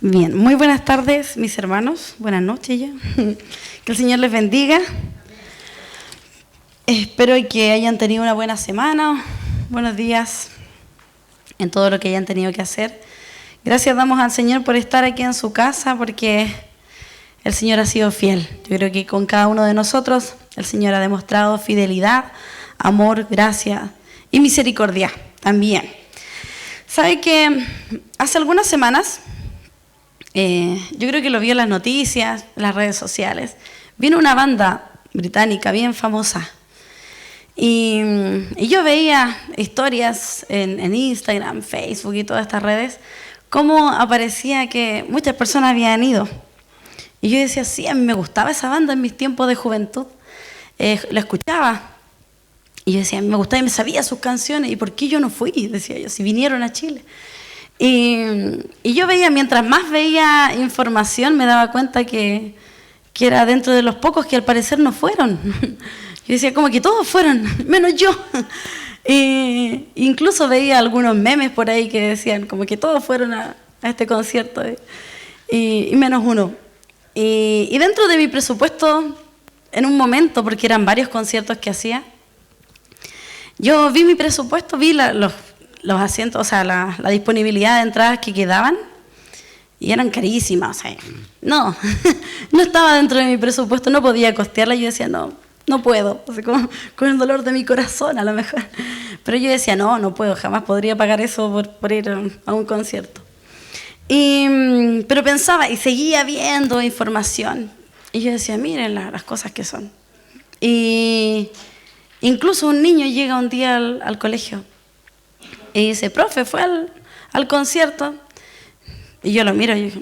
Bien, muy buenas tardes, mis hermanos. Buenas noches ya. Que el Señor les bendiga. Espero que hayan tenido una buena semana, buenos días en todo lo que hayan tenido que hacer. Gracias damos al Señor por estar aquí en su casa, porque el Señor ha sido fiel. Yo creo que con cada uno de nosotros el Señor ha demostrado fidelidad, amor, gracia y misericordia también. ¿Sabe que hace algunas semanas, yo creo que lo vio en las noticias, en las redes sociales, vino una banda británica bien famosa y yo veía historias en Instagram, Facebook y todas estas redes, cómo aparecía que muchas personas habían ido. Y yo decía, sí, a mí me gustaba esa banda en mis tiempos de juventud, la escuchaba. Y yo decía, me gustaba y me sabía sus canciones, ¿y por qué yo no fui? Decía yo, si vinieron a Chile. Y yo veía, mientras más veía información, me daba cuenta que era dentro de los pocos que al parecer no fueron. Yo decía, como que todos fueron, menos yo. Incluso veía algunos memes por ahí que decían, como que todos fueron a este concierto, y menos uno. Y dentro de mi presupuesto, en un momento, porque eran varios conciertos que hacía, yo vi mi presupuesto, vi los asientos, o sea, la disponibilidad de entradas que quedaban, y eran carísimas. O sea, no estaba dentro de mi presupuesto, no podía costearla. Yo decía, no puedo, así como con el dolor de mi corazón a lo mejor. Pero yo decía, no puedo, jamás podría pagar eso por ir a un concierto. Pero pensaba y seguía viendo información, y yo decía, miren las cosas que son. Y incluso un niño llega un día al colegio y dice, profe, ¿fue al concierto? Y yo lo miro y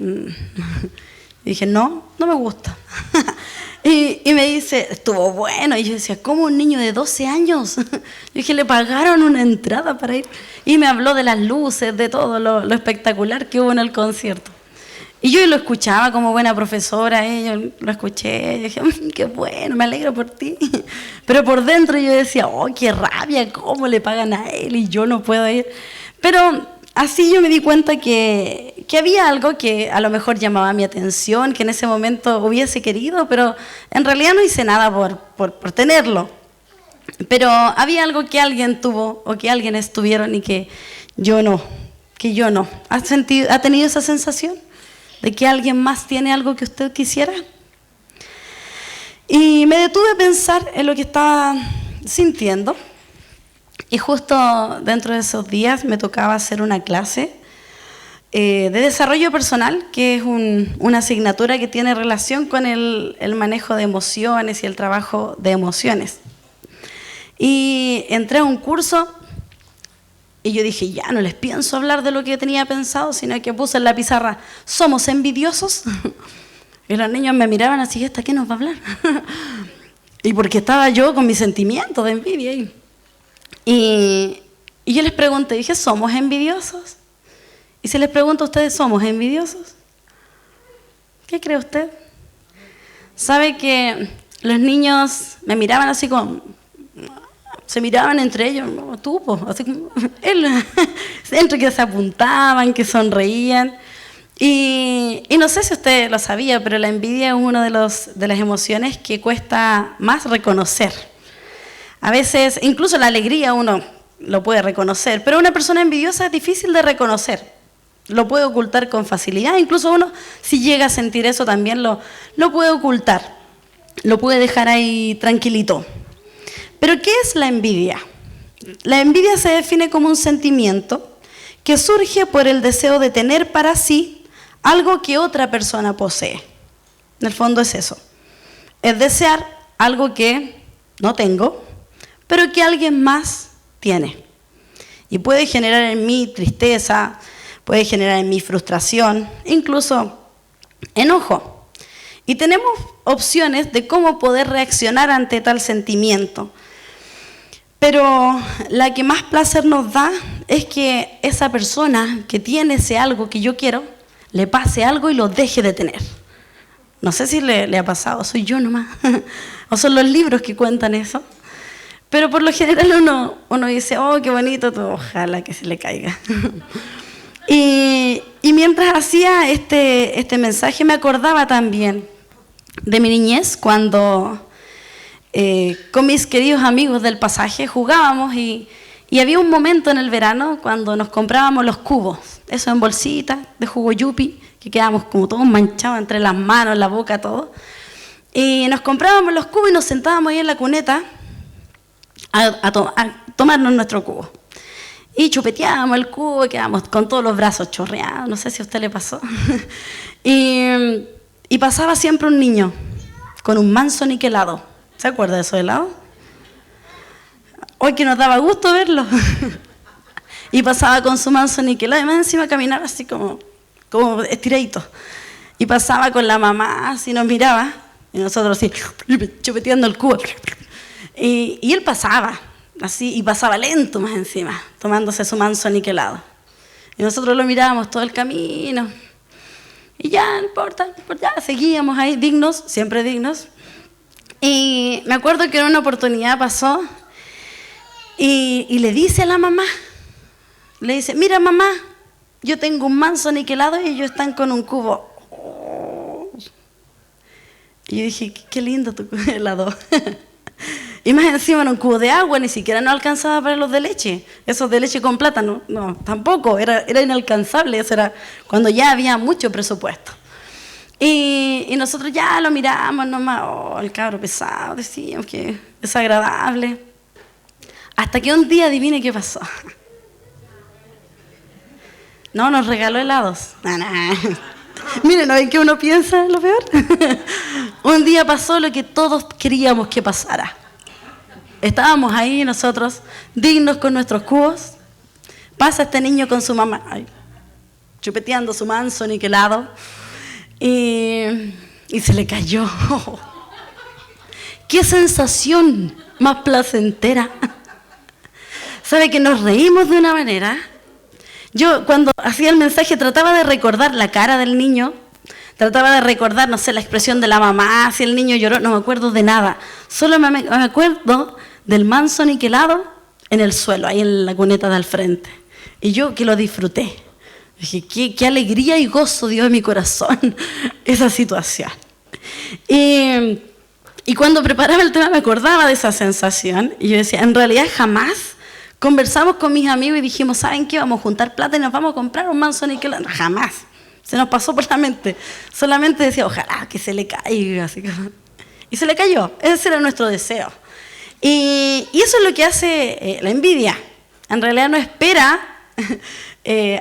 dije, no me gusta. Y me dice, estuvo bueno. Y yo decía, ¿cómo un niño de 12 años? Yo dije, le pagaron una entrada para ir. Y me habló de las luces, de todo lo espectacular que hubo en el concierto. Y yo lo escuchaba como buena profesora, yo lo escuché, y dije, qué bueno, me alegro por ti. Pero por dentro yo decía, qué rabia, cómo le pagan a él y yo no puedo ir. Pero así yo me di cuenta que había algo que a lo mejor llamaba mi atención, que en ese momento hubiese querido, pero en realidad no hice nada por tenerlo. Pero había algo que alguien tuvo o que alguien estuvieron y que yo no. ¿Ha tenido esa sensación de que alguien más tiene algo que usted quisiera? Y me detuve a pensar en lo que estaba sintiendo. Y justo dentro de esos días me tocaba hacer una clase de desarrollo personal, que es una asignatura que tiene relación con el manejo de emociones y el trabajo de emociones. Y entré a un curso y yo dije, ya no les pienso hablar de lo que tenía pensado, sino que puse en la pizarra, ¿somos envidiosos? Y los niños me miraban así, ¿esta qué nos va a hablar? Y porque estaba yo con mis sentimientos de envidia ahí. Y yo les pregunté, dije, ¿somos envidiosos? Y si les pregunto a ustedes, ¿somos envidiosos? ¿Qué cree usted? ¿Sabe que los niños me miraban así como, se miraban entre ellos, ¿no? Así como, entre que se apuntaban, que sonreían? Y no sé si usted lo sabía, pero la envidia es una de las emociones que cuesta más reconocer. A veces, incluso la alegría uno lo puede reconocer, pero una persona envidiosa es difícil de reconocer. Lo puede ocultar con facilidad. Incluso uno, si llega a sentir eso, también lo puede ocultar. Lo puede dejar ahí tranquilito. ¿Pero qué es la envidia? La envidia se define como un sentimiento que surge por el deseo de tener para sí algo que otra persona posee. En el fondo es eso. Es desear algo que no tengo, pero que alguien más tiene. Y puede generar en mí tristeza, puede generar en mí frustración, incluso enojo. Y tenemos opciones de cómo poder reaccionar ante tal sentimiento. Pero la que más placer nos da es que esa persona que tiene ese algo que yo quiero, le pase algo y lo deje de tener. No sé si le ha pasado, soy yo nomás. O son los libros que cuentan eso. Pero por lo general uno dice, qué bonito, ojalá que se le caiga. Y mientras hacía este mensaje me acordaba también de mi niñez, cuando con mis queridos amigos del pasaje jugábamos y había un momento en el verano cuando nos comprábamos los cubos, eso en bolsitas de jugo Yupi, que quedábamos como todos manchados entre las manos, la boca, todo. Y nos comprábamos los cubos y nos sentábamos ahí en la cuneta a tomarnos nuestro cubo. Y chupeteábamos el cubo y quedábamos con todos los brazos chorreados, no sé si a usted le pasó. y pasaba siempre un niño con un manso niquelado. ¿Se acuerda de esos helados? Hoy que nos daba gusto verlo. Y pasaba con su manso niquelado y más encima caminaba así como estiradito. Y pasaba con la mamá, así nos miraba, y nosotros así, chupeteando el cubo. Y él pasaba, así, y pasaba lento más encima, tomándose su manso niquelado. Y nosotros lo mirábamos todo el camino. Y ya, no importa, ya seguíamos ahí, dignos, siempre dignos. Y me acuerdo que en una oportunidad pasó y le dice a la mamá, le dice, mira mamá, yo tengo un manso niquelado y ellos están con un cubo. Oh. Y yo dije, qué lindo tu helado. Y más encima en un cubo de agua, ni siquiera no alcanzaba para los de leche. Esos de leche con plátano, no, tampoco, era inalcanzable. Eso era cuando ya había mucho presupuesto. Y nosotros ya lo miramos nomás, oh, el cabro pesado, decíamos que desagradable. Hasta que un día, adivine qué pasó. No, nos regaló helados. Miren, ¿no ven que uno piensa en lo peor? Un día pasó lo que todos queríamos que pasara. Estábamos ahí nosotros, dignos con nuestros cubos. Pasa este niño con su mamá, ay, chupeteando su manso niquelado. Y se le cayó. ¡Qué sensación más placentera! ¿Sabe que nos reímos de una manera? Yo cuando hacía el mensaje trataba de recordar la cara del niño, trataba de recordar, no sé, la expresión de la mamá, si el niño lloró, no me acuerdo de nada. Solo me acuerdo del manso niquelado en el suelo, ahí en la cuneta de al frente. Y yo que lo disfruté. Dije, qué alegría y gozo dio en mi corazón esa situación. Y cuando preparaba el tema me acordaba de esa sensación. Y yo decía, en realidad jamás conversamos con mis amigos y dijimos, ¿saben qué? Vamos a juntar plata y nos vamos a comprar un manso niquelado. Jamás. Se nos pasó por la mente. Solamente decía, ojalá que se le caiga. Así que... Y se le cayó. Ese era nuestro deseo. Y eso es lo que hace la envidia. En realidad no espera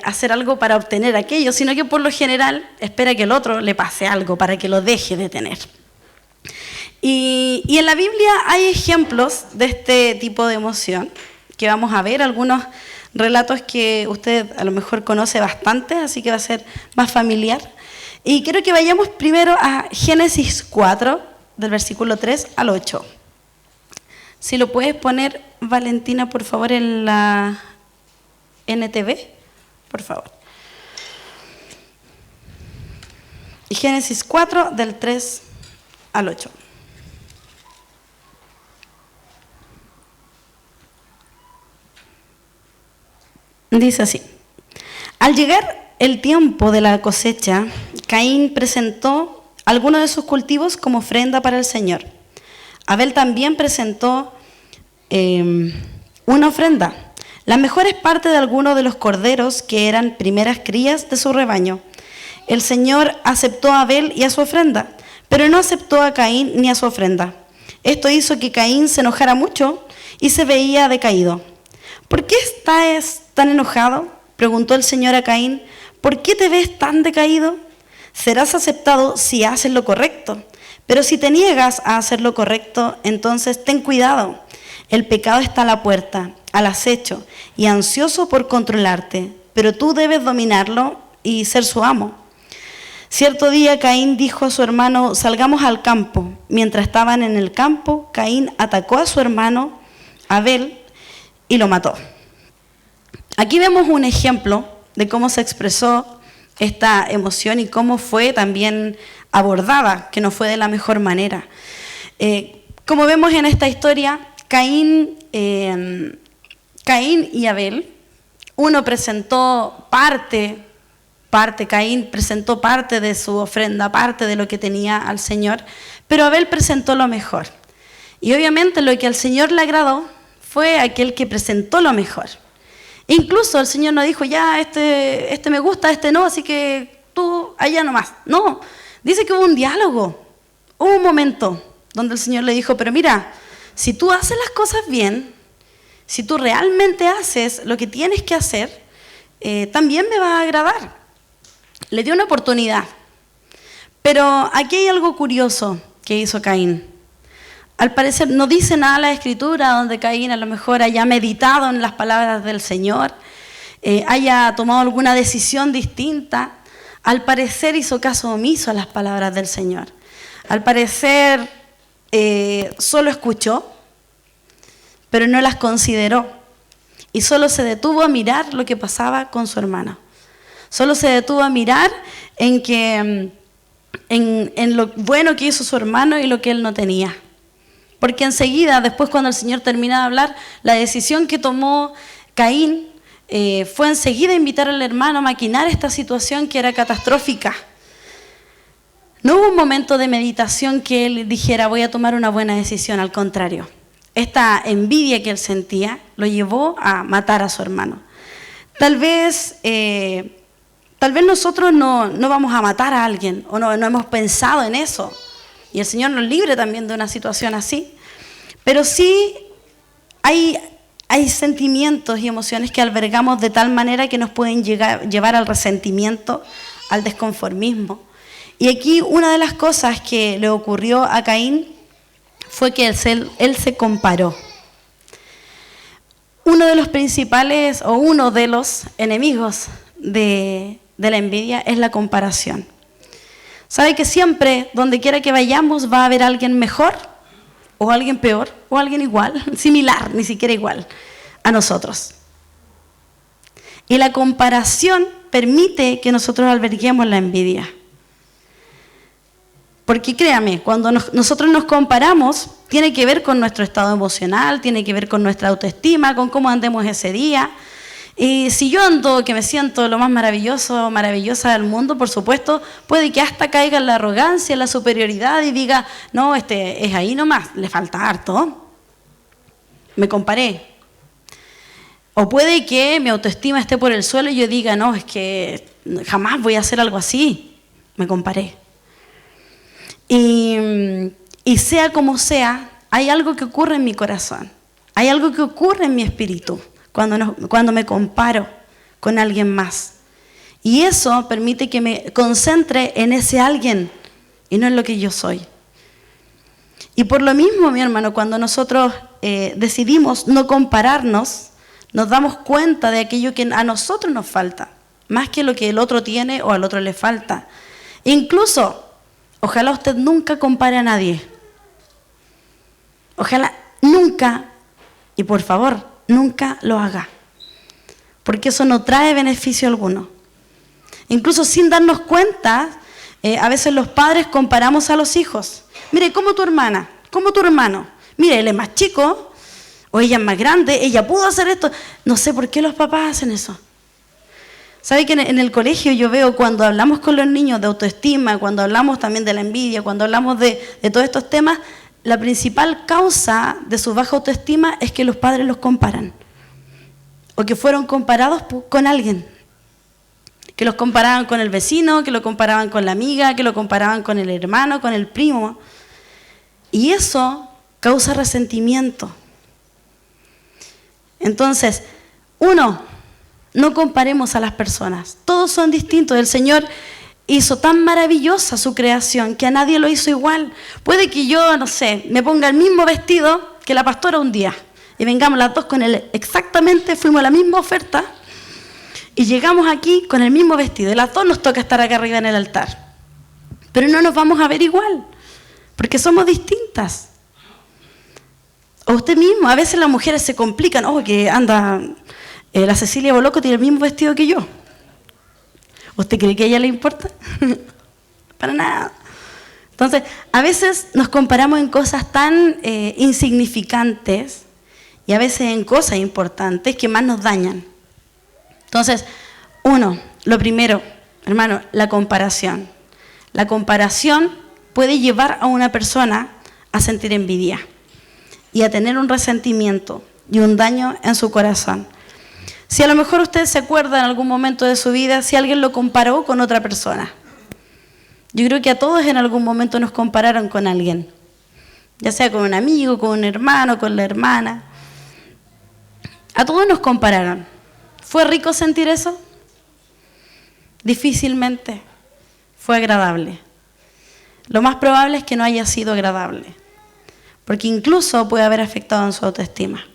hacer algo para obtener aquello, sino que por lo general espera que el otro le pase algo para que lo deje de tener. Y en la Biblia hay ejemplos de este tipo de emoción, que vamos a ver, algunos relatos que usted a lo mejor conoce bastante, así que va a ser más familiar. Y quiero que vayamos primero a Génesis 4, del versículo 3 al 8. Si lo puedes poner, Valentina, por favor, en la NTV, por favor. Y Génesis 4, del 3 al 8. Dice así: al llegar el tiempo de la cosecha, Caín presentó algunos de sus cultivos como ofrenda para el Señor. Abel también presentó una ofrenda, las mejores partes de algunos de los corderos que eran primeras crías de su rebaño. El Señor aceptó a Abel y a su ofrenda, pero no aceptó a Caín ni a su ofrenda. Esto hizo que Caín se enojara mucho y se veía decaído. ¿Por qué estás tan enojado?, preguntó el Señor a Caín. ¿Por qué te ves tan decaído? Serás aceptado si haces lo correcto, pero si te niegas a hacer lo correcto, entonces ten cuidado. El pecado está a la puerta, al acecho y ansioso por controlarte, pero tú debes dominarlo y ser su amo. Cierto día Caín dijo a su hermano, salgamos al campo. Mientras estaban en el campo, Caín atacó a su hermano Abel y lo mató. Aquí vemos un ejemplo de cómo se expresó esta emoción y cómo fue también abordada, que no fue de la mejor manera. Como vemos en esta historia, Caín y Abel, uno presentó Caín presentó parte de su ofrenda, parte de lo que tenía al Señor, pero Abel presentó lo mejor. Y obviamente lo que al Señor le agradó fue aquel que presentó lo mejor. Incluso el Señor no dijo, ya, este me gusta, este no, así que tú allá nomás. No, dice que hubo un diálogo, hubo un momento donde el Señor le dijo, pero mira, si tú haces las cosas bien, si tú realmente haces lo que tienes que hacer, también me va a agradar. Le dio una oportunidad. Pero aquí hay algo curioso que hizo Caín. Al parecer no dice nada la Escritura donde Caín a lo mejor haya meditado en las palabras del Señor, haya tomado alguna decisión distinta. Al parecer hizo caso omiso a las palabras del Señor. Al parecer solo escuchó, pero no las consideró. Y solo se detuvo a mirar lo que pasaba con su hermano. Solo se detuvo a mirar en lo bueno que hizo su hermano y lo que él no tenía. Porque enseguida, después cuando el Señor termina de hablar, la decisión que tomó Caín fue enseguida invitar al hermano a maquinar esta situación que era catastrófica. No hubo un momento de meditación que él dijera, voy a tomar una buena decisión, al contrario. Esta envidia que él sentía lo llevó a matar a su hermano. Tal vez nosotros no vamos a matar a alguien o no hemos pensado en eso. Y el Señor nos libre también de una situación así. Pero sí hay sentimientos y emociones que albergamos de tal manera que nos pueden llevar al resentimiento, al desconformismo. Y aquí una de las cosas que le ocurrió a Caín fue que él se comparó. Uno de los principales o uno de los enemigos de la envidia es la comparación. ¿Sabe que siempre, donde quiera que vayamos, va a haber alguien mejor, o alguien peor, o alguien igual, similar, ni siquiera igual, a nosotros? Y la comparación permite que nosotros alberguemos la envidia. Porque créame, cuando nosotros nos comparamos, tiene que ver con nuestro estado emocional, tiene que ver con nuestra autoestima, con cómo andemos ese día. Y si yo ando que me siento lo más maravilloso o maravillosa del mundo, por supuesto, puede que hasta caiga en la arrogancia, en la superioridad y diga, no, es ahí nomás, le falta harto. Me comparé. O puede que mi autoestima esté por el suelo y yo diga, no, es que jamás voy a hacer algo así. Me comparé. Y sea como sea, hay algo que ocurre en mi corazón, hay algo que ocurre en mi espíritu cuando me comparo con alguien más. Y eso permite que me concentre en ese alguien y no en lo que yo soy. Y por lo mismo, mi hermano, cuando nosotros decidimos no compararnos, nos damos cuenta de aquello que a nosotros nos falta, más que lo que el otro tiene o al otro le falta. Incluso, ojalá usted nunca compare a nadie. Ojalá nunca, y por favor, nunca lo haga. Porque eso no trae beneficio alguno. Incluso sin darnos cuenta, a veces los padres comparamos a los hijos. Mire, como tu hermana, como tu hermano. Mire, él es más chico, o ella es más grande, ella pudo hacer esto. No sé por qué los papás hacen eso. ¿Sabe que en el colegio yo veo cuando hablamos con los niños de autoestima, cuando hablamos también de la envidia, cuando hablamos de todos estos temas, la principal causa de su baja autoestima es que los padres los comparan o que fueron comparados con alguien, que los comparaban con el vecino, que lo comparaban con la amiga, que lo comparaban con el hermano, con el primo, y eso causa resentimiento. Entonces, no comparemos a las personas, todos son distintos. El Señor hizo tan maravillosa su creación que a nadie lo hizo igual. Puede que yo, no sé, me ponga el mismo vestido que la pastora un día y vengamos las dos con él exactamente, fuimos a la misma oferta y llegamos aquí con el mismo vestido y las dos nos toca estar acá arriba en el altar, pero no nos vamos a ver igual porque somos distintas. O usted mismo, a veces las mujeres se complican, que anda, la Cecilia Boloco tiene el mismo vestido que yo. ¿Usted cree que a ella le importa? Para nada. Entonces, a veces nos comparamos en cosas tan insignificantes y a veces en cosas importantes que más nos dañan. Entonces, lo primero, hermano, la comparación. La comparación puede llevar a una persona a sentir envidia y a tener un resentimiento y un daño en su corazón. Si a lo mejor usted se acuerda en algún momento de su vida, si alguien lo comparó con otra persona. Yo creo que a todos en algún momento nos compararon con alguien, ya sea con un amigo, con un hermano, con la hermana. A todos nos compararon. ¿Fue rico sentir eso? Difícilmente fue agradable. Lo más probable es que no haya sido agradable, porque incluso puede haber afectado en su autoestima.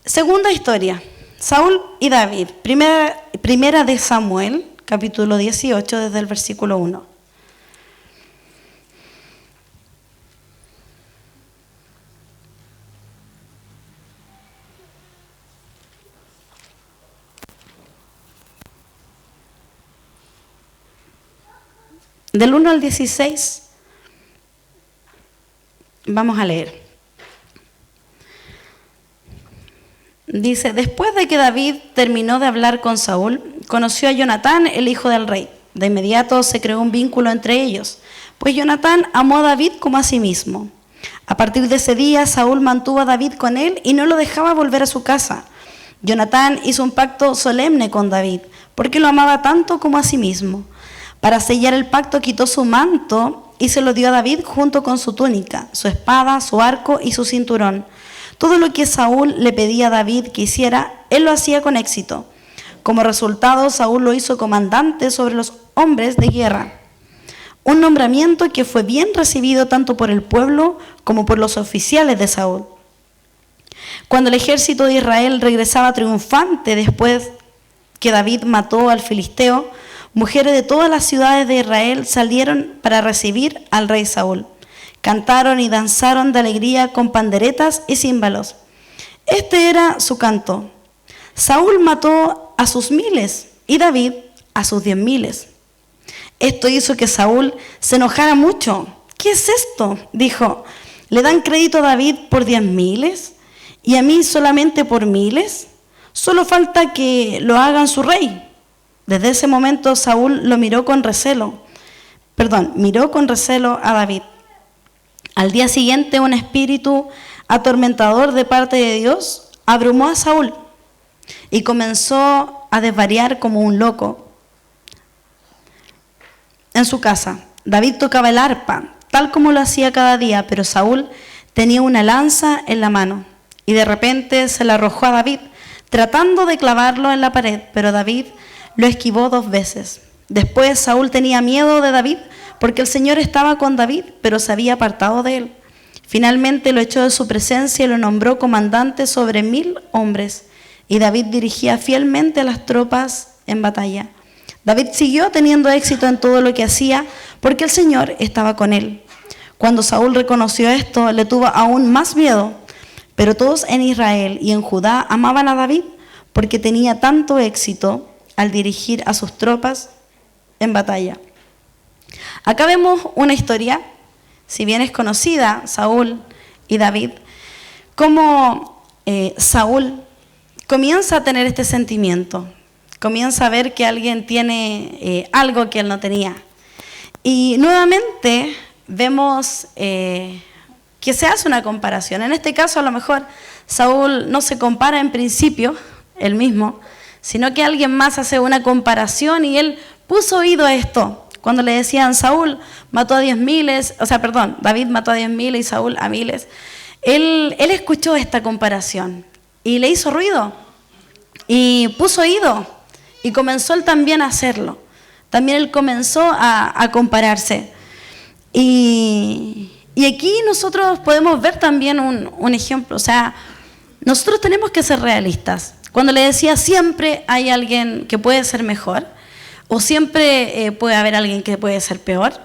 Segunda historia, Saúl y David. Primera de Samuel, capítulo 18, desde el versículo 1. Del 1 al 16, vamos a leer. Dice, después de que David terminó de hablar con Saúl, conoció a Jonatán, el hijo del rey. De inmediato se creó un vínculo entre ellos, pues Jonatán amó a David como a sí mismo. A partir de ese día, Saúl mantuvo a David con él y no lo dejaba volver a su casa. Jonatán hizo un pacto solemne con David, porque lo amaba tanto como a sí mismo. Para sellar el pacto quitó su manto y se lo dio a David junto con su túnica, su espada, su arco y su cinturón. Todo lo que Saúl le pedía a David que hiciera, él lo hacía con éxito. Como resultado, Saúl lo hizo comandante sobre los hombres de guerra. Un nombramiento que fue bien recibido tanto por el pueblo como por los oficiales de Saúl. Cuando el ejército de Israel regresaba triunfante después que David mató al filisteo, mujeres de todas las ciudades de Israel salieron para recibir al rey Saúl. Cantaron y danzaron de alegría con panderetas y címbalos. Este era su canto. Saúl mató a sus 1000 y David a sus 10.000. Esto hizo que Saúl se enojara mucho. ¿Qué es esto?, dijo. ¿Le dan crédito a David por 10.000 y a mí solamente por 1000? Solo falta que lo hagan su rey. Desde ese momento Saúl miró con recelo a David. Al día siguiente, un espíritu atormentador de parte de Dios abrumó a Saúl y comenzó a desvariar como un loco en su casa. David tocaba el arpa, tal como lo hacía cada día, pero Saúl tenía una lanza en la mano y de repente se la arrojó a David, tratando de clavarlo en la pared, pero David lo esquivó 2 veces. Después Saúl tenía miedo de David porque el Señor estaba con David, pero se había apartado de él. Finalmente lo echó de su presencia y lo nombró comandante sobre 1000 hombres. Y David dirigía fielmente a las tropas en batalla. David siguió teniendo éxito en todo lo que hacía porque el Señor estaba con él. Cuando Saúl reconoció esto, le tuvo aún más miedo. Pero todos en Israel y en Judá amaban a David porque tenía tanto éxito al dirigir a sus tropas en batalla. Acá vemos una historia, si bien es conocida, Saúl y David, cómo Saúl comienza a tener este sentimiento, comienza a ver que alguien tiene algo que él no tenía. Y nuevamente vemos que se hace una comparación. En este caso, a lo mejor, Saúl no se compara en principio, él mismo, sino que alguien más hace una comparación y él puso oído a esto. Cuando le decían David mató a 10.000 y Saúl a 1000, él escuchó esta comparación y le hizo ruido y puso oído y comenzó él también a hacerlo. También él comenzó a compararse. Y aquí nosotros podemos ver también un ejemplo. O sea, nosotros tenemos que ser realistas. Cuando le decía siempre hay alguien que puede ser mejor, o siempre puede haber alguien que puede ser peor,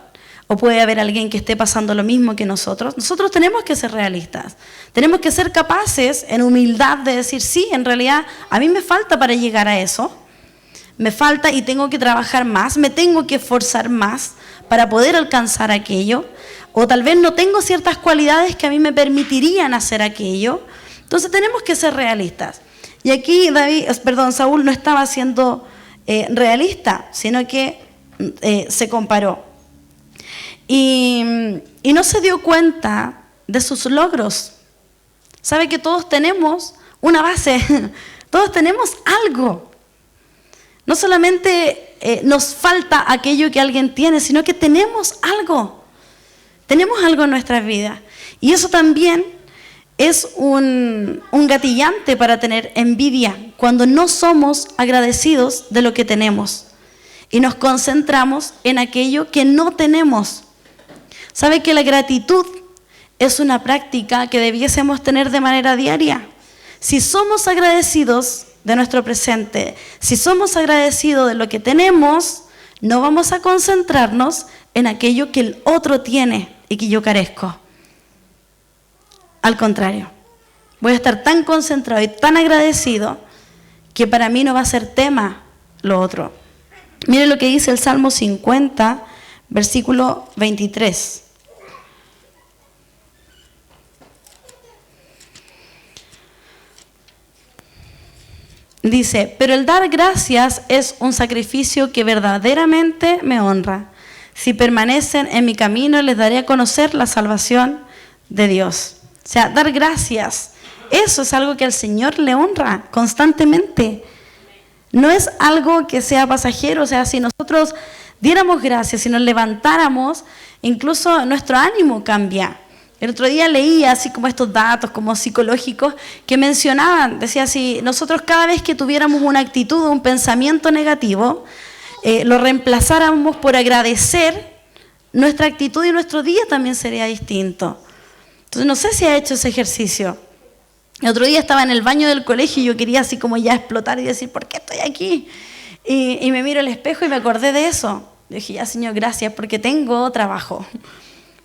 o puede haber alguien que esté pasando lo mismo que nosotros. Nosotros tenemos que ser realistas. Tenemos que ser capaces en humildad de decir, sí, en realidad a mí me falta para llegar a eso. Me falta y tengo que trabajar más, me tengo que esforzar más para poder alcanzar aquello. O tal vez no tengo ciertas cualidades que a mí me permitirían hacer aquello. Entonces tenemos que ser realistas. Y aquí Saúl no estaba siendo realista, sino que se comparó. Y no se dio cuenta de sus logros. Sabe que todos tenemos una base, todos tenemos algo. No solamente nos falta aquello que alguien tiene, sino que tenemos algo. Tenemos algo en nuestras vidas. Y eso también es un gatillante para tener envidia cuando no somos agradecidos de lo que tenemos y nos concentramos en aquello que no tenemos. ¿Sabe que la gratitud es una práctica que debiésemos tener de manera diaria? Si somos agradecidos de nuestro presente, si somos agradecidos de lo que tenemos, no vamos a concentrarnos en aquello que el otro tiene y que yo carezco. Al contrario, voy a estar tan concentrado y tan agradecido que para mí no va a ser tema lo otro. Mire lo que dice el Salmo 50, versículo 23. Dice, pero el dar gracias es un sacrificio que verdaderamente me honra. Si permanecen en mi camino, les daré a conocer la salvación de Dios. O sea, dar gracias, eso es algo que al Señor le honra constantemente. No es algo que sea pasajero, o sea, si nosotros diéramos gracias, si nos levantáramos, incluso nuestro ánimo cambia. El otro día leía así como estos datos como psicológicos que mencionaban, decía si nosotros cada vez que tuviéramos una actitud o un pensamiento negativo, lo reemplazáramos por agradecer, nuestra actitud y nuestro día también sería distinto. Entonces no sé si ha hecho ese ejercicio. El otro día estaba en el baño del colegio y yo quería así como ya explotar y decir, ¿por qué estoy aquí? Y me miro al espejo y me acordé de eso. Yo dije, ya Señor, gracias porque tengo trabajo,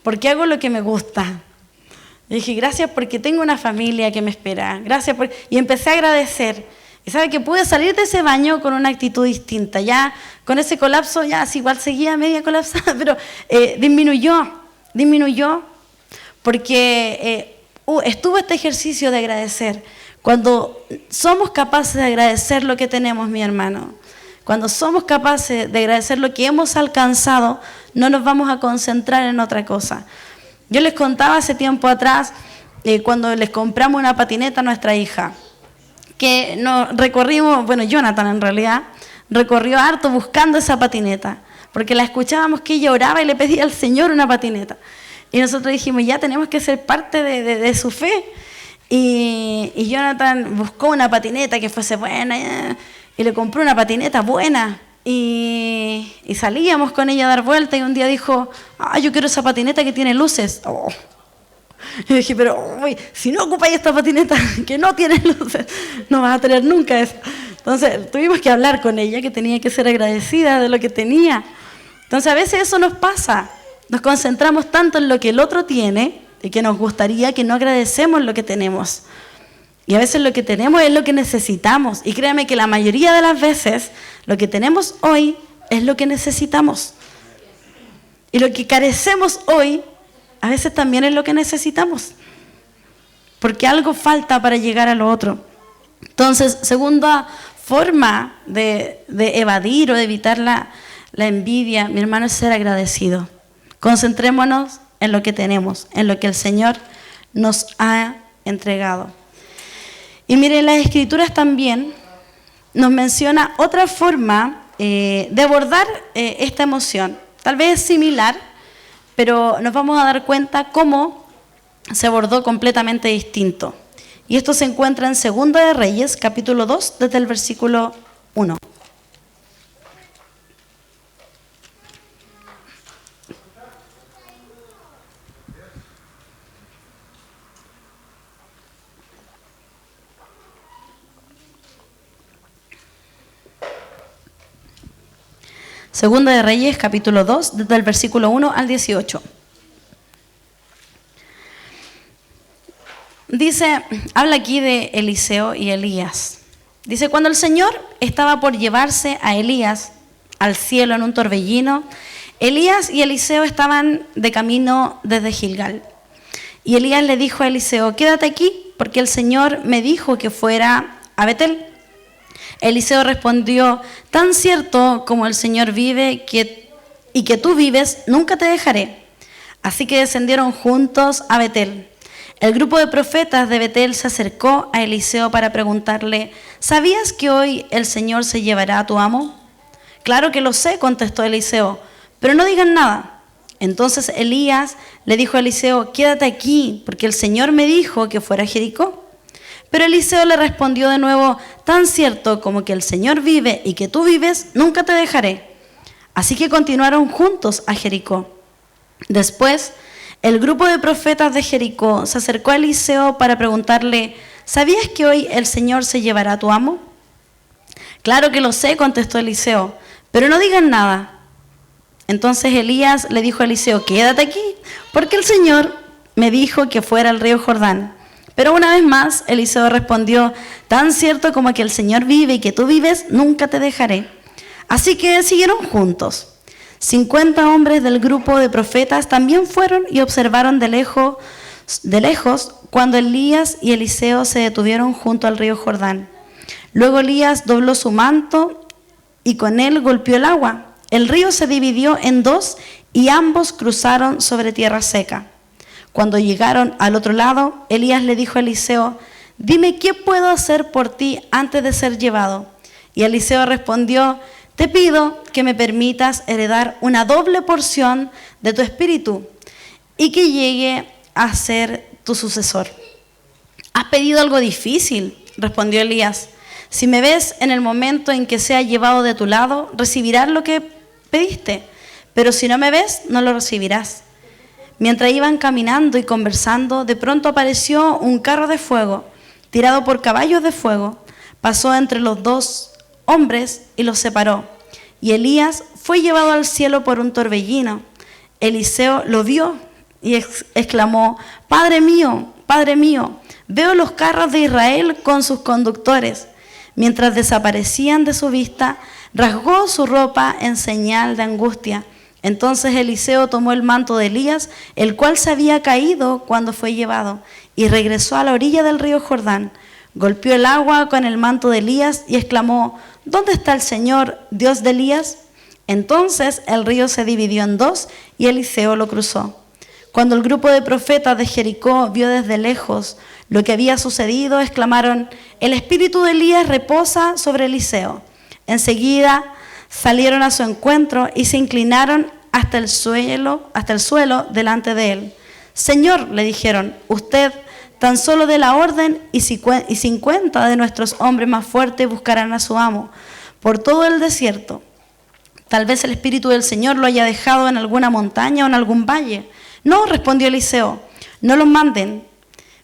porque hago lo que me gusta. Yo dije, gracias porque tengo una familia que me espera. Y empecé a agradecer. Y sabe que pude salir de ese baño con una actitud distinta. Ya con ese colapso, ya igual seguía media colapsada, pero disminuyó. Porque estuvo este ejercicio de agradecer. Cuando somos capaces de agradecer lo que tenemos, mi hermano, cuando somos capaces de agradecer lo que hemos alcanzado, no nos vamos a concentrar en otra cosa. Yo les contaba hace tiempo atrás, cuando les compramos una patineta a nuestra hija, que nos recorrimos, bueno, Jonathan en realidad, recorrió harto buscando esa patineta, porque la escuchábamos que ella oraba y le pedía al Señor una patineta. Y nosotros dijimos, ya tenemos que ser parte de su fe. Y Jonathan buscó una patineta que fuese buena y le compró una patineta buena. Y salíamos con ella a dar vuelta y un día dijo, yo quiero esa patineta que tiene luces. Oh. Y dije, pero si no ocupáis esta patineta que no tiene luces, no vas a tener nunca eso. Entonces tuvimos que hablar con ella, que tenía que ser agradecida de lo que tenía. Entonces a veces eso nos pasa. Nos concentramos tanto en lo que el otro tiene y que nos gustaría que no agradecemos lo que tenemos. Y a veces lo que tenemos es lo que necesitamos. Y créanme que la mayoría de las veces lo que tenemos hoy es lo que necesitamos. Y lo que carecemos hoy a veces también es lo que necesitamos. Porque algo falta para llegar a lo otro. Entonces, segunda forma de evadir o de evitar la envidia, mi hermano, es ser agradecido. Concentrémonos en lo que tenemos, en lo que el Señor nos ha entregado. Y miren, las Escrituras también nos menciona otra forma de abordar esta emoción. Tal vez es similar, pero nos vamos a dar cuenta cómo se abordó completamente distinto. Y esto se encuentra en Segunda de Reyes, capítulo 2, desde el versículo 1. Segunda de Reyes, capítulo 2, desde el versículo 1 al 18. Dice, habla aquí de Eliseo y Elías. Dice, cuando el Señor estaba por llevarse a Elías al cielo en un torbellino, Elías y Eliseo estaban de camino desde Gilgal. Y Elías le dijo a Eliseo, quédate aquí, porque el Señor me dijo que fuera a Betel. Eliseo respondió, tan cierto como el Señor vive y que tú vives, nunca te dejaré. Así que descendieron juntos a Betel. El grupo de profetas de Betel se acercó a Eliseo para preguntarle, ¿sabías que hoy el Señor se llevará a tu amo? Claro que lo sé, contestó Eliseo, pero no digan nada. Entonces Elías le dijo a Eliseo, quédate aquí, porque el Señor me dijo que fuera a Jericó. Pero Eliseo le respondió de nuevo, tan cierto como que el Señor vive y que tú vives, nunca te dejaré. Así que continuaron juntos a Jericó. Después, el grupo de profetas de Jericó se acercó a Eliseo para preguntarle, ¿sabías que hoy el Señor se llevará a tu amo? Claro que lo sé, contestó Eliseo, pero no digan nada. Entonces Elías le dijo a Eliseo, quédate aquí, porque el Señor me dijo que fuera al río Jordán. Pero una vez más, Eliseo respondió, tan cierto como que el Señor vive y que tú vives, nunca te dejaré. Así que siguieron juntos. 50 hombres del grupo de profetas también fueron y observaron de lejos cuando Elías y Eliseo se detuvieron junto al río Jordán. Luego Elías dobló su manto y con él golpeó el agua. El río se dividió en dos y ambos cruzaron sobre tierra seca. Cuando llegaron al otro lado, Elías le dijo a Eliseo, dime qué puedo hacer por ti antes de ser llevado. Y Eliseo respondió, te pido que me permitas heredar una doble porción de tu espíritu y que llegue a ser tu sucesor. ¿Has pedido algo difícil?, respondió Elías. Si me ves en el momento en que sea llevado de tu lado, recibirás lo que pediste, pero si no me ves, no lo recibirás. Mientras iban caminando y conversando, de pronto apareció un carro de fuego, tirado por caballos de fuego. Pasó entre los dos hombres y los separó. Y Elías fue llevado al cielo por un torbellino. Eliseo lo vio y exclamó, Padre mío, veo los carros de Israel con sus conductores. Mientras desaparecían de su vista, rasgó su ropa en señal de angustia. Entonces Eliseo tomó el manto de Elías, el cual se había caído cuando fue llevado, y regresó a la orilla del río Jordán. Golpeó el agua con el manto de Elías y exclamó, ¿dónde está el Señor, Dios de Elías? Entonces el río se dividió en dos y Eliseo lo cruzó. Cuando el grupo de profetas de Jericó vio desde lejos lo que había sucedido, exclamaron, el espíritu de Elías reposa sobre Eliseo. Enseguida salieron a su encuentro y se inclinaron hasta el suelo delante de él. Señor, le dijeron, usted tan solo dé la orden y 50 de nuestros hombres más fuertes buscarán a su amo por todo el desierto. Tal vez el espíritu del Señor lo haya dejado en alguna montaña o en algún valle. No, respondió Eliseo, no los manden.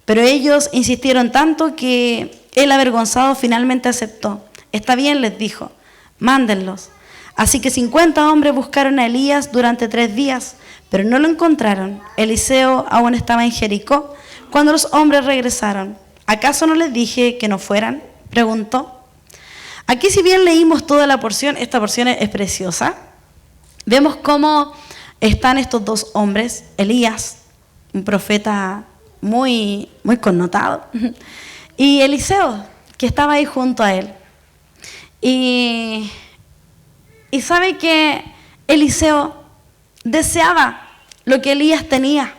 Pero ellos insistieron tanto que él, avergonzado, finalmente aceptó. Está bien, les dijo, mándenlos. Así que 50 hombres buscaron a Elías durante 3 días, pero no lo encontraron. Eliseo aún estaba en Jericó cuando los hombres regresaron. ¿Acaso no les dije que no fueran?, preguntó. Aquí, si bien leímos toda la porción, esta porción es preciosa. Vemos cómo están estos dos hombres, Elías, un profeta muy connotado, y Eliseo, que estaba ahí junto a él. Y sabe que Eliseo deseaba lo que Elías tenía,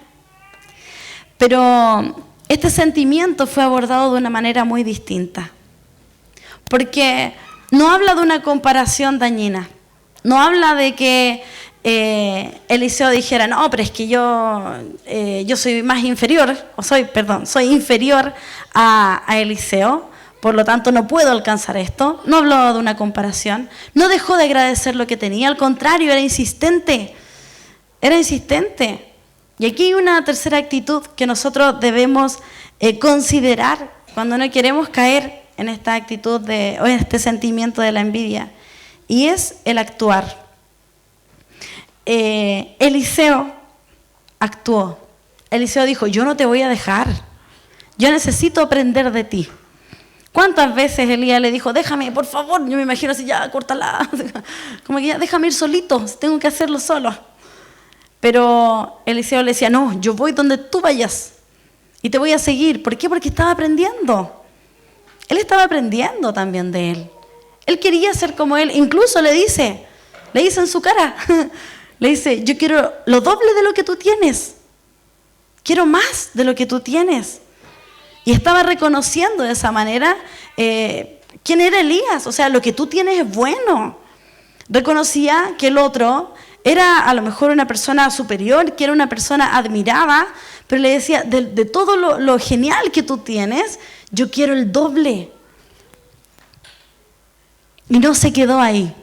pero este sentimiento fue abordado de una manera muy distinta, porque no habla de una comparación dañina, no habla de que Eliseo dijera, no, pero es que yo soy más inferior, soy inferior a Eliseo, por lo tanto no puedo alcanzar esto. No hablaba de una comparación, no dejó de agradecer lo que tenía, al contrario, era insistente. Y aquí hay una tercera actitud que nosotros debemos considerar cuando no queremos caer en esta actitud o en este sentimiento de la envidia, y es el actuar. Eliseo actuó. Eliseo dijo, yo no te voy a dejar, yo necesito aprender de ti. ¿Cuántas veces Elías le dijo, déjame, por favor? Yo me imagino así, ya, córtala, como que ya, déjame ir solito, tengo que hacerlo solo. Pero Eliseo le decía, no, yo voy donde tú vayas y te voy a seguir. ¿Por qué? Porque estaba aprendiendo. Él estaba aprendiendo también de él. Él quería ser como él. Incluso le dice en su cara, le dice, yo quiero lo doble de lo que tú tienes. Quiero más de lo que tú tienes. Y estaba reconociendo de esa manera quién era Elías. O sea, lo que tú tienes es bueno. Reconocía que el otro era a lo mejor una persona superior, que era una persona admirada, pero le decía, de todo lo genial que tú tienes, yo quiero el doble. Y no se quedó ahí,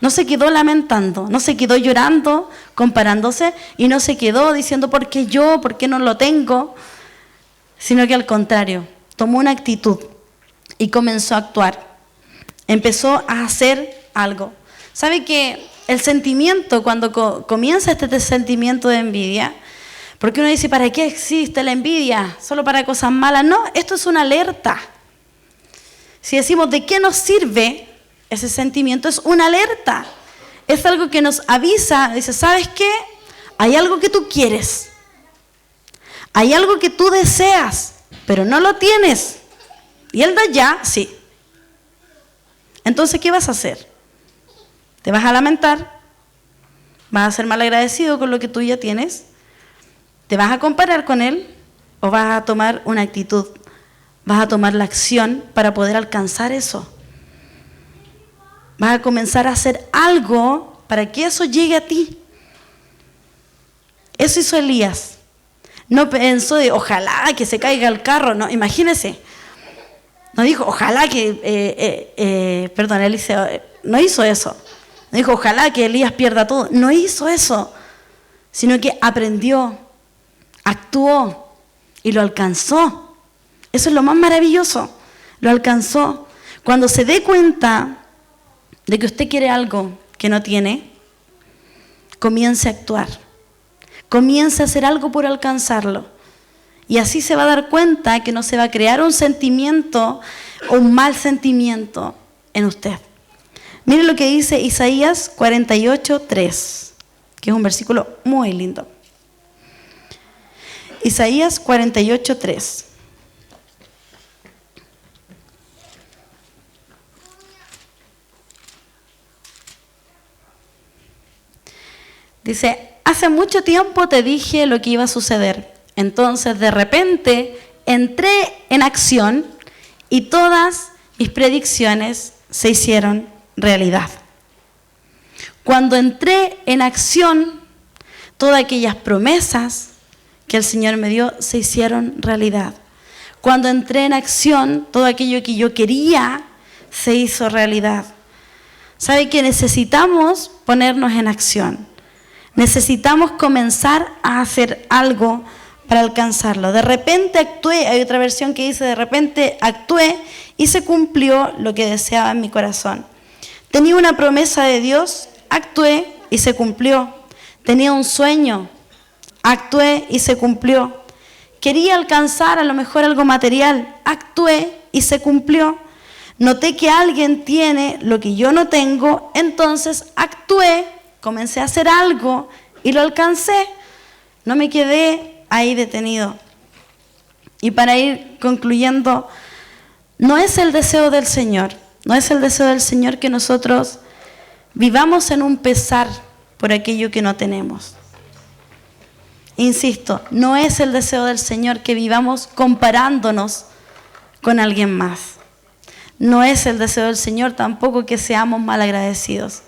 no se quedó lamentando, no se quedó llorando, comparándose, y no se quedó diciendo, ¿por qué yo? ¿Por qué no lo tengo? Sino que al contrario, tomó una actitud y comenzó a actuar. Empezó a hacer algo. ¿Sabe que el sentimiento, cuando comienza este sentimiento de envidia, porque uno dice, ¿para qué existe la envidia? ¿Solo para cosas malas? No, esto es una alerta. Si decimos, ¿de qué nos sirve ese sentimiento? Es una alerta. Es algo que nos avisa, dice, ¿sabes qué? Hay algo que tú quieres. Hay algo que tú deseas, pero no lo tienes. Y él da ya, sí. Entonces, ¿qué vas a hacer? ¿Te vas a lamentar? ¿Vas a ser malagradecido con lo que tú ya tienes? ¿Te vas a comparar con él? ¿O vas a tomar una actitud? ¿Vas a tomar la acción para poder alcanzar eso? ¿Vas a comenzar a hacer algo para que eso llegue a ti? Eso hizo Elías. No pensó de, ojalá que se caiga el carro. No, imagínese. No dijo, ojalá que, perdón, Eliseo, no hizo eso. No dijo, ojalá que Elías pierda todo. No hizo eso, sino que aprendió, actuó y lo alcanzó. Eso es lo más maravilloso. Lo alcanzó. Cuando se dé cuenta de que usted quiere algo que no tiene, comience a actuar. Comience a hacer algo por alcanzarlo. Y así se va a dar cuenta que no se va a crear un sentimiento o un mal sentimiento en usted. Miren lo que dice Isaías 48:3, que es un versículo muy lindo. Isaías 48:3. Dice, hace mucho tiempo te dije lo que iba a suceder. Entonces, de repente, entré en acción y todas mis predicciones se hicieron realidad. Cuando entré en acción, todas aquellas promesas que el Señor me dio se hicieron realidad. Cuando entré en acción, todo aquello que yo quería se hizo realidad. ¿Sabe que necesitamos ponernos en acción? Necesitamos comenzar a hacer algo para alcanzarlo. De repente actué, hay otra versión que dice, de repente actué y se cumplió lo que deseaba en mi corazón. Tenía una promesa de Dios, actué y se cumplió. Tenía un sueño, actué y se cumplió. Quería alcanzar a lo mejor algo material, actué y se cumplió. Noté que alguien tiene lo que yo no tengo, entonces actué, comencé a hacer algo y lo alcancé. No me quedé ahí detenido. Y para ir concluyendo, no es el deseo del Señor, no es el deseo del Señor que nosotros vivamos en un pesar por aquello que no tenemos. Insisto, no es el deseo del Señor que vivamos comparándonos con alguien más. No es el deseo del Señor tampoco que seamos malagradecidos.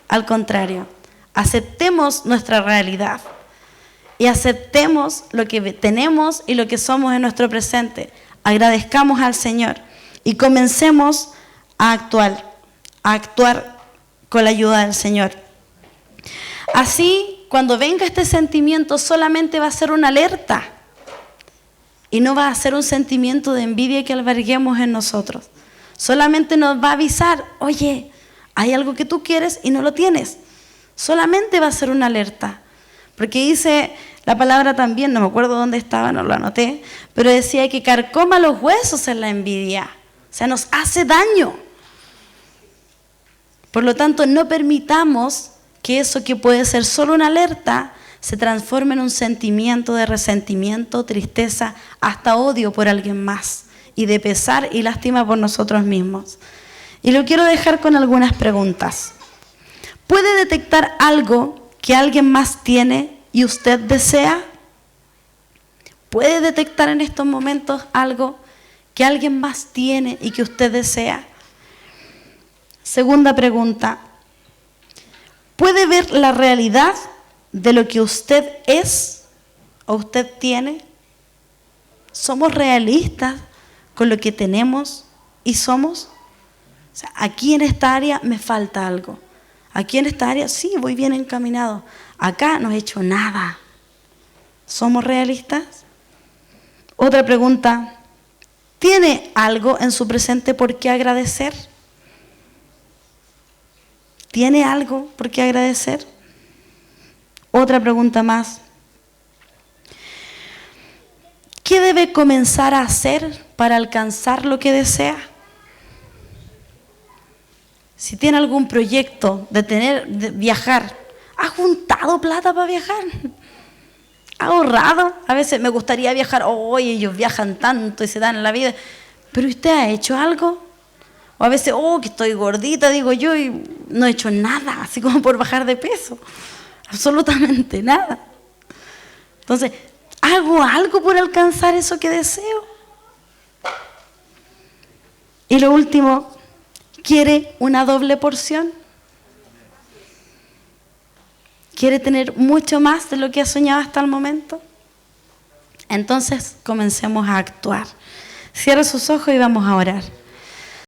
Al contrario, aceptemos nuestra realidad y aceptemos lo que tenemos y lo que somos en nuestro presente. Agradezcamos al Señor y comencemos a actuar con la ayuda del Señor. Así, cuando venga este sentimiento, solamente va a ser una alerta y no va a ser un sentimiento de envidia que alberguemos en nosotros. Solamente nos va a avisar, oye, hay algo que tú quieres y no lo tienes. Solamente va a ser una alerta. Porque dice la palabra también, no me acuerdo dónde estaba, no lo anoté, pero decía que carcoma los huesos en la envidia. O sea, nos hace daño. Por lo tanto, no permitamos que eso que puede ser solo una alerta se transforme en un sentimiento de resentimiento, tristeza, hasta odio por alguien más. y de pesar y lástima por nosotros mismos. Y lo quiero dejar con algunas preguntas. ¿Puede detectar algo que alguien más tiene y usted desea? ¿Puede detectar en estos momentos algo que alguien más tiene y que usted desea? Segunda pregunta. ¿Puede ver la realidad de lo que usted es o usted tiene? ¿Somos realistas con lo que tenemos y somos? O sea, aquí en esta área me falta algo. Aquí en esta área sí, voy bien encaminado. Acá no he hecho nada. ¿Somos realistas? Otra pregunta. ¿Tiene algo en su presente por qué agradecer? ¿Tiene algo por qué agradecer? Otra pregunta más. ¿Qué debe comenzar a hacer para alcanzar lo que desea? Si tiene algún proyecto de viajar, ¿ha juntado plata para viajar? ¿Ha ahorrado? A veces me gustaría viajar, oye, ellos viajan tanto y se dan la vida. ¿Pero usted ha hecho algo? O a veces, que estoy gordita, digo yo, y no he hecho nada, así como por bajar de peso. Absolutamente nada. Entonces, ¿hago algo por alcanzar eso que deseo? Y lo último, ¿quiere una doble porción? ¿Quiere tener mucho más de lo que ha soñado hasta el momento? Entonces, comencemos a actuar. Cierra sus ojos y vamos a orar.